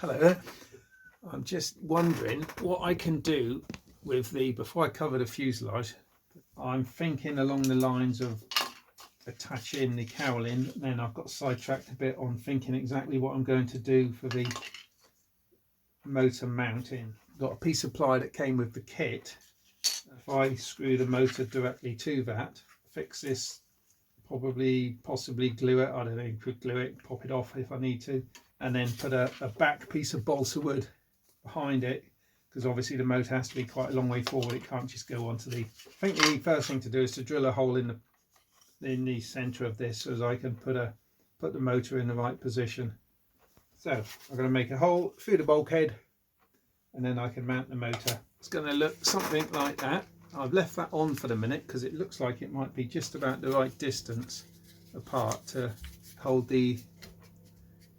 Hello there. I'm just wondering what I can do with before I cover the fuselage, I'm thinking along the lines of attaching the cowling. Then I've got sidetracked a bit on thinking exactly what I'm going to do for the motor mounting. Got a piece of ply that came with the kit. If I screw the motor directly to that, fix this, possibly glue it, I don't know, could glue it, pop it off if I need to, and then put a back piece of balsa wood behind it, because obviously the motor has to be quite a long way forward. It can't just go onto I think the first thing to do is to drill a hole in the center of this so as I can put the motor in the right position. So I'm going to make a hole through the bulkhead and then I can mount the motor. It's going to look something like that. I've left that on for the minute because it looks like it might be just about the right distance apart to hold the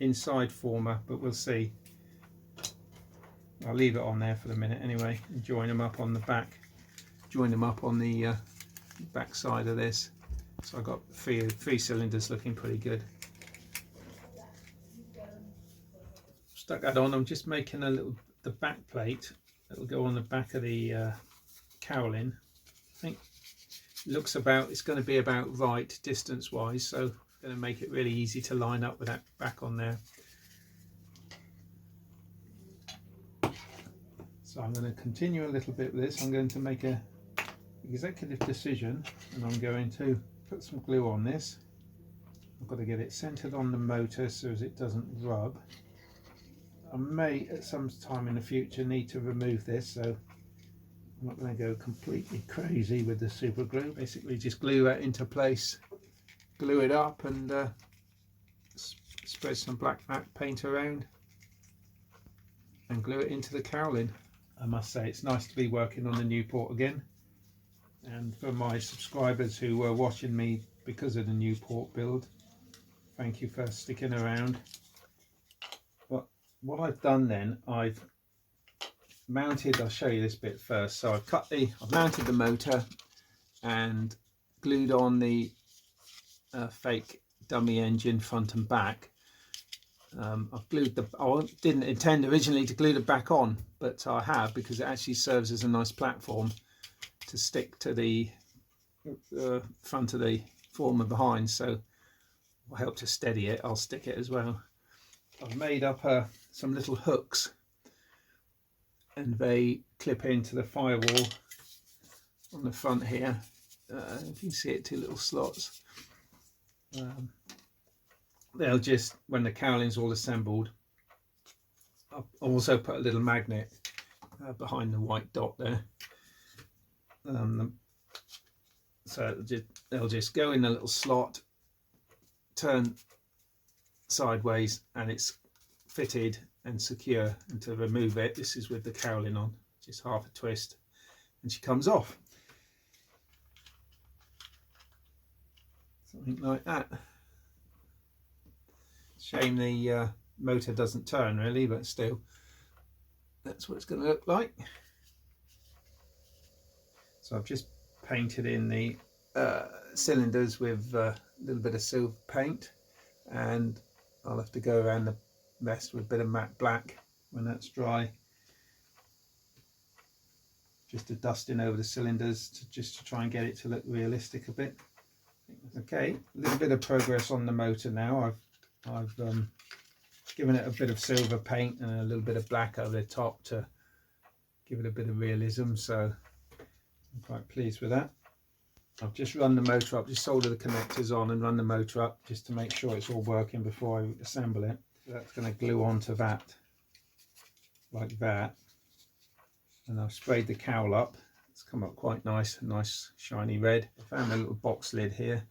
inside former, but we'll see. I'll leave it on there for the minute anyway and join them up on the back. Join them up on the back side of this. So I've got three cylinders looking pretty good. Stuck that on. I'm just making the back plate that'll go on the back of the cowling. I think it's going to be about right distance wise, so it's going to make it really easy to line up with that back on there. So I'm going to continue a little bit with this. I'm going to make an executive decision and I'm going to put some glue on this. I've got to get it centered on the motor so as it doesn't rub. I may at some time in the future need to remove this, so I'm not going to go completely crazy with the super glue. Basically just glue that into place, glue it up and spread some black matte paint around and glue it into the cowling. I must say it's nice to be working on the Nieuport again, and for my subscribers who were watching me because of the Nieuport build, thank you for sticking around. But what I've done then, I've mounted, I'll show you this bit first. So I've mounted the motor and glued on the fake dummy engine front and back. I've glued I didn't intend originally to glue the back on, but I have, because it actually serves as a nice platform to stick to the front of the former behind, so will help to steady it. I'll stick it as well. I've made up some little hooks and they clip into the firewall on the front here. If you can see it, two little slots. They'll just, when the cowling's all assembled, I'll also put a little magnet behind the white dot there. So they'll just go in a little slot, turn sideways, and it's fitted and secure. And to remove it, this is with the cowling on, just half a twist and she comes off. Something like that. Shame the motor doesn't turn really, but still that's what it's going to look like. So I've just painted in the cylinders with a little bit of silver paint, and I'll have to go around the rest with a bit of matte black when that's dry, just to dust in over the cylinders just to try and get it to look realistic a bit. Okay, a little bit of progress on the motor now. I've given it a bit of silver paint and a little bit of black over the top to give it a bit of realism, so I'm quite pleased with that. I've just run the motor up, just soldered the connectors on and run the motor up just to make sure it's all working before I assemble it. So that's going to glue onto that like that, and I've sprayed the cowl up. It's come up quite nice shiny red. I found a little box lid here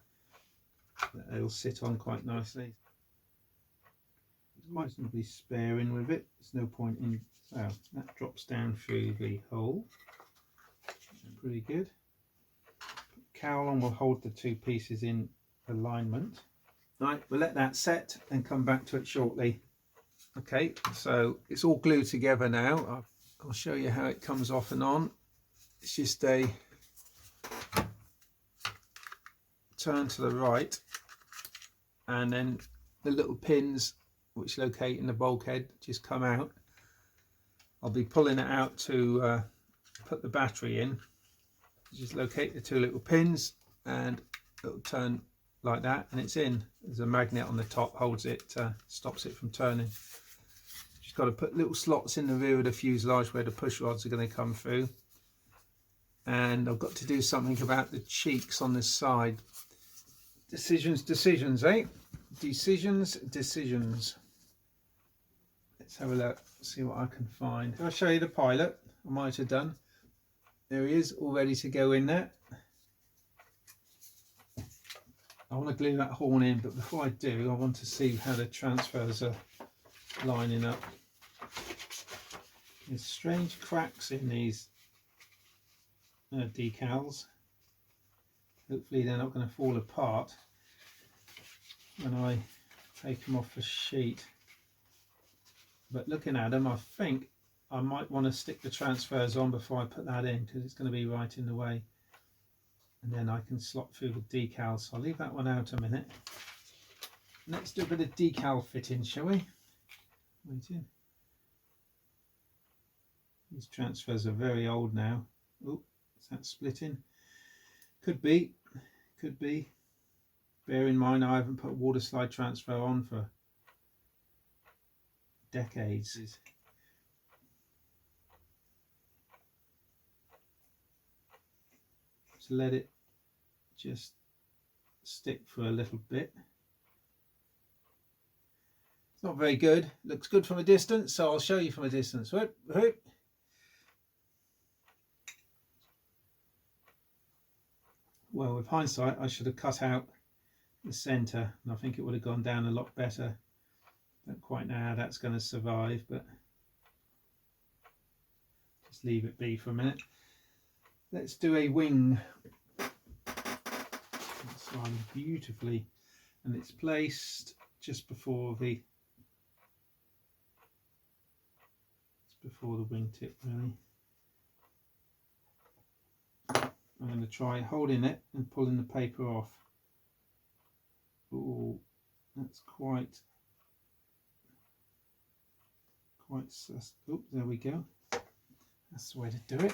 that it'll sit on quite nicely. It's reasonably sparing with it. There's no point in, well, that drops down through the hole. Pretty good. Cowl on will hold the two pieces in alignment. Right, we'll let that set and come back to it shortly. Okay, so it's all glued together now. I'll show you how it comes off and on. It's just a turn to the right, and then the little pins which locate in the bulkhead just come out. I'll be pulling it out to put the battery in. Just locate the two little pins and it'll turn like that and it's in. There's a magnet on the top, holds it, stops it from turning. Just got to put little slots in the rear of the fuselage where the push rods are going to come through. And I've got to do something about the cheeks on this side. Decisions, eh? Decisions. Let's have a look, see what I can find. I'll show you the pilot. I might have done. There he is, all ready to go in there. I want to glue that horn in, but before I do, I want to see how the transfers are lining up. There's strange cracks in these decals. Hopefully they're not going to fall apart when I take them off the sheet. But looking at them, I think I might want to stick the transfers on before I put that in, because it's going to be right in the way. And then I can slot through the decals. So I'll leave that one out a minute. Let's do a bit of decal fitting, shall we? Waiting. These transfers are very old now. Oh, is that splitting? Could be, could be. Bear in mind I haven't put water slide transfer on for decades. So let it just stick for a little bit. It's not very good. Looks good from a distance, so I'll show you from a distance. Whoop, whoop. Well, with hindsight, I should have cut out the centre, and I think it would have gone down a lot better. Don't quite know how that's going to survive, but just leave it be for a minute. Let's do a wing. That's sliding beautifully, and it's placed just before the wingtip, really. I'm going to try holding it and pulling the paper off. Oh, that's quite sus. Oh, there we go. That's the way to do it.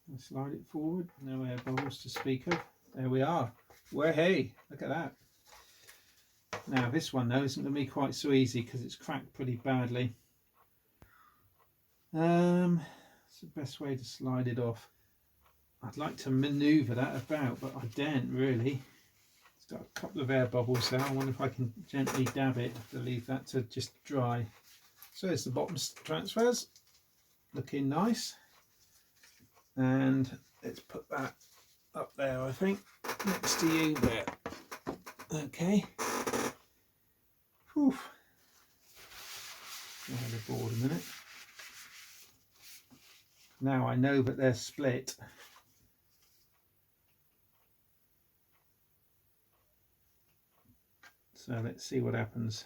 And slide it forward. No air bubbles to speak of. There we are. Well, hey, look at that. Now this one though isn't going to be quite so easy because it's cracked pretty badly. It's the best way to slide it off. I'd like to manoeuvre that about, but I daren't really. It's got a couple of air bubbles there. I wonder if I can gently dab it to leave that to just dry. So there's the bottom transfers, looking nice. And let's put that up there, I think, next to you there. Okay. Whew. Get the board a minute. Now I know that they're split. So let's see what happens.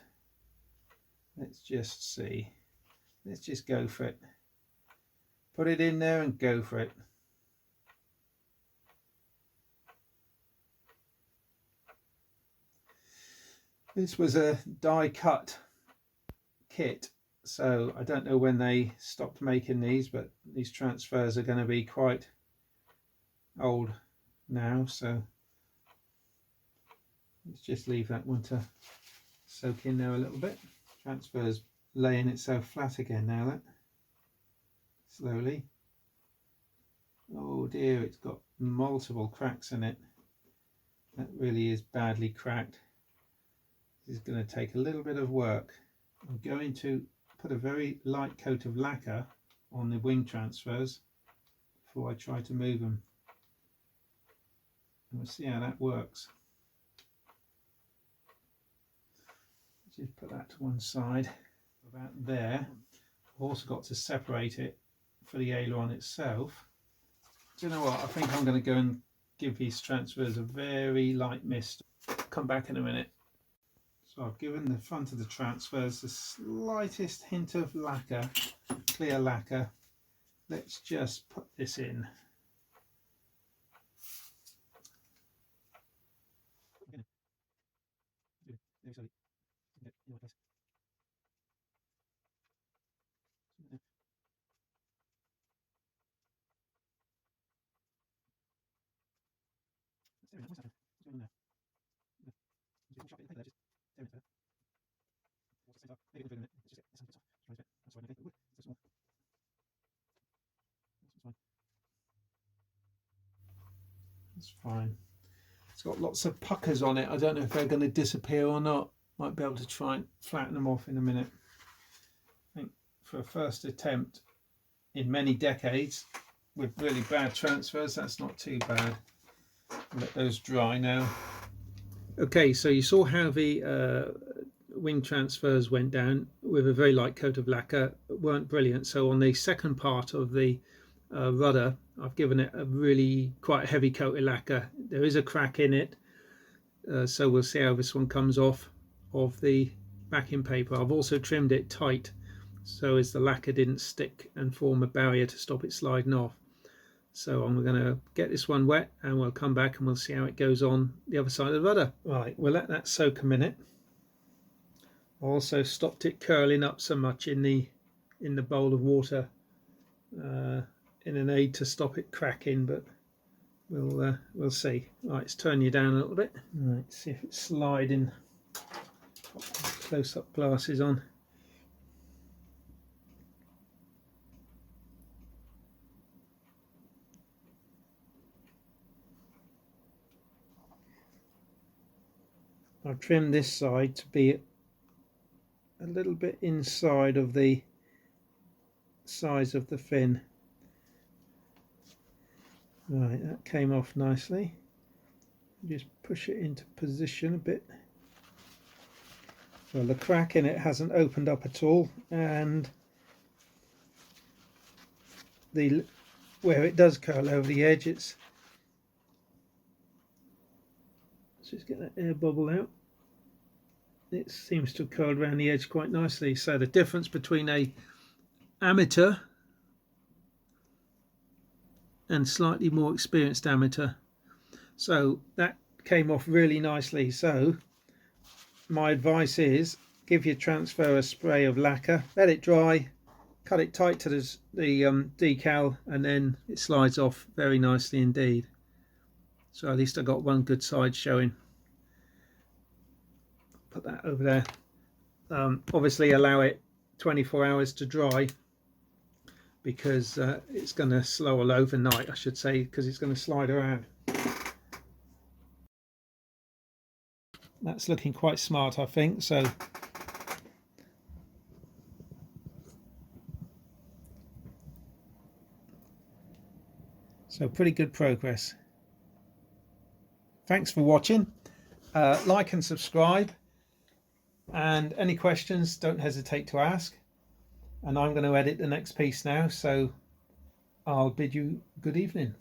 Let's just see. Let's just go for it. Put it in there and go for it. This was a die cut kit, so I don't know when they stopped making these, but these transfers are going to be quite old now, so let's just leave that one to soak in there a little bit. Transfer's laying itself flat again now, that slowly. Oh dear, it's got multiple cracks in it. That really is badly cracked. This is going to take a little bit of work. I'm going to put a very light coat of lacquer on the wing transfers before I try to move them. And we'll see how that works. Just put that to one side, about there. I've also got to separate it for the aileron itself. Do you know what? I think I'm going to go and give these transfers a very light mist. Come back in a minute. So I've given the front of the transfers the slightest hint of lacquer, clear lacquer. Let's just put this in. There That's fine. It's got lots of puckers on it. I don't know if they're going to disappear or not. Might be able to try and flatten them off in a minute. I think for a first attempt in many decades with really bad transfers, that's not too bad. Let those dry now. Okay, so you saw how the wing transfers went down with a very light coat of lacquer. Weren't brilliant. So on the second part of the rudder, I've given it a really quite heavy coat of lacquer. There is a crack in it, so we'll see how this one comes off of the backing paper. I've also trimmed it tight so as the lacquer didn't stick and form a barrier to stop it sliding off. So I'm going to get this one wet and we'll come back and we'll see how it goes on the other side of the rudder. Right, we'll let that soak a minute. I also stopped it curling up so much in the bowl of water in an aid to stop it cracking, but we'll see. Right, let's turn you down a little bit. Right, see if it's sliding. Close-up glasses on. I've trimmed this side to be a little bit inside of the size of the fin. Right, that came off nicely. Just push it into position a bit. Well, the crack in it hasn't opened up at all, and where it does curl over the edge, let's just get that air bubble out. It seems to have curled around the edge quite nicely. So the difference between a amateur and slightly more experienced amateur. So that came off really nicely. So my advice is give your transfer a spray of lacquer, let it dry, cut it tight to the decal, and then it slides off very nicely indeed. So at least I got one good side showing. Put that over there. Obviously allow it 24 hours to dry, because it's going to slow overnight, I should say, because it's going to slide around. That's looking quite smart, I think. So pretty good progress. Thanks for watching. Like and subscribe, and any questions, don't hesitate to ask. And I'm going to edit the next piece now, so I'll bid you good evening.